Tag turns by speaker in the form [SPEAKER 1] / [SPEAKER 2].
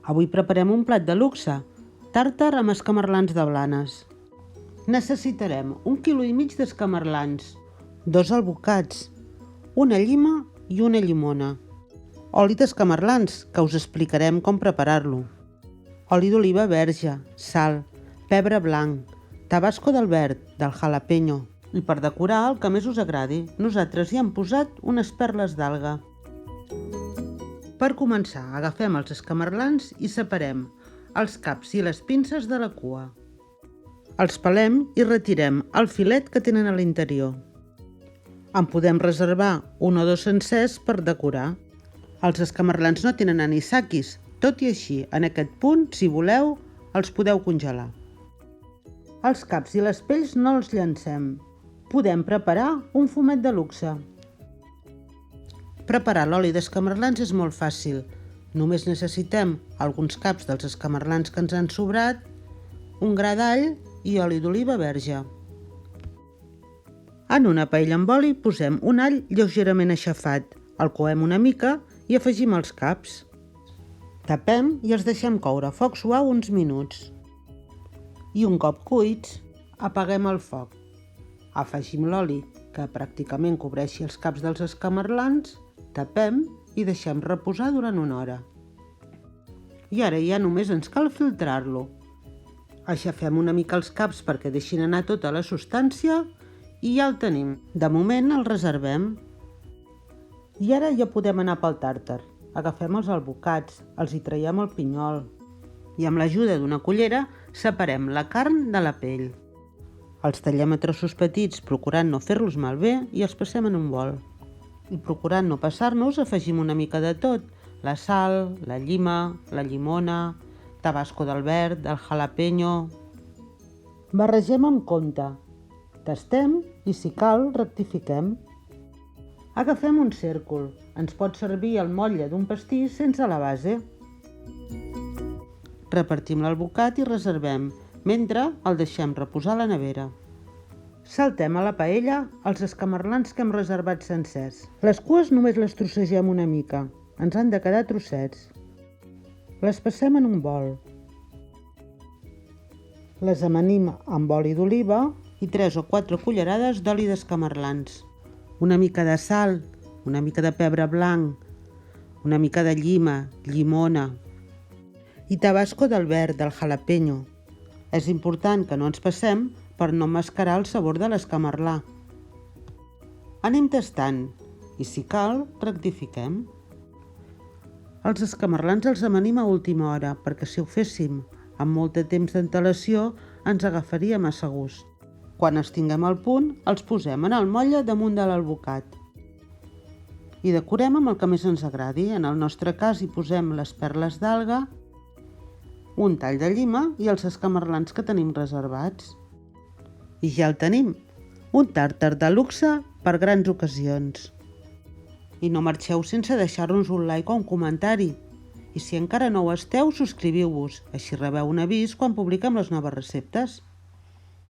[SPEAKER 1] Avui preparem un plat de luxe, tàrtar amb escamarlans de Blanes. Necessitarem 1,5 kg d'escamarlans, 2 alvocats, una llima i una llimona, oli d'escamarlans, que us explicarem com preparar-lo, oli d'oliva verge, sal, pebre blanc, tabasco del verd, del jalapeño, i per decorar el que més us agradi, nosaltres hi hem posat unes perles d'alga. Per començar, agafem els escamarlans i separem els caps i les pinces de la cua. Els pelem i retirem el filet que tenen a l'interior. En podem reservar 1 o 2 sencers per decorar. Els escamarlans no tenen anisakis, tot i així, en aquest punt, si voleu, els podeu congelar. Els caps i les pells no els llancem. Podem preparar un fumet de luxe. Preparar l'oli d'escamarlans és molt fàcil. Només necessitem alguns caps dels escamarlans que ens han sobrat, un gra d'all i oli d'oliva verge. En una paella amb oli posem un all lleugerament aixafat, el coem una mica i afegim els caps. Tapem i els deixem coure a foc suau uns minuts. I un cop cuits, apaguem el foc. Afegim l'oli, que pràcticament cobreixi els caps dels escamarlans, tapem i deixem reposar durant una hora. I ara ja només ens cal filtrar-lo. Aixafem una mica els caps perquè deixin anar tota la substància i ja el tenim. De moment el reservem. I ara ja podem anar pel tàrtar. Agafem els alvocats, els hi traiem el pinyol i amb l'ajuda d'una cullera separem la carn de la pell. Els tallem a trossos petits procurant no fer-los malbé i els passem en un bol. I procurant no passar-nos afegim una mica de tot, la sal, la llima, la llimona, tabasco del verd, del jalapeño. Barregem amb compte, tastem i si cal rectifiquem. Agafem un cèrcol, ens pot servir el motlle d'un pastís sense la base. Repartim l'alvocat i reservem, mentre el deixem reposar a la nevera. Saltem a la paella els escamarlans que hem reservat sencers. Les cues només les trossegem una mica, ens han de quedar trossets. Les passem en un bol. Les amanim amb oli d'oliva i 3 o 4 cullerades d'oli d'escamarlans. Una mica de sal, una mica de pebre blanc, una mica de llima, llimona i tabasco del verd, del jalapeño. És important que no ens passem per no mascarar el sabor de l'escamarlà. Anem tastant i si cal, rectifiquem. Els escamarlans els amanim a última hora perquè si ho féssim amb molt de temps d'antelació ens agafaria massa gust. Quan els tinguem al punt, els posem en el motlle damunt de l'alvocat. I decorem amb el que més ens agradi. En el nostre cas hi posem les perles d'alga, un tall de llima i els escamarlans que tenim reservats. I ja el tenim, un tàrtar de luxe per grans ocasions. I no marxeu sense deixar-nos un like o un comentari. I si encara no ho esteu, subscriviu-vos, així rebeu un avís quan publiquem les noves receptes.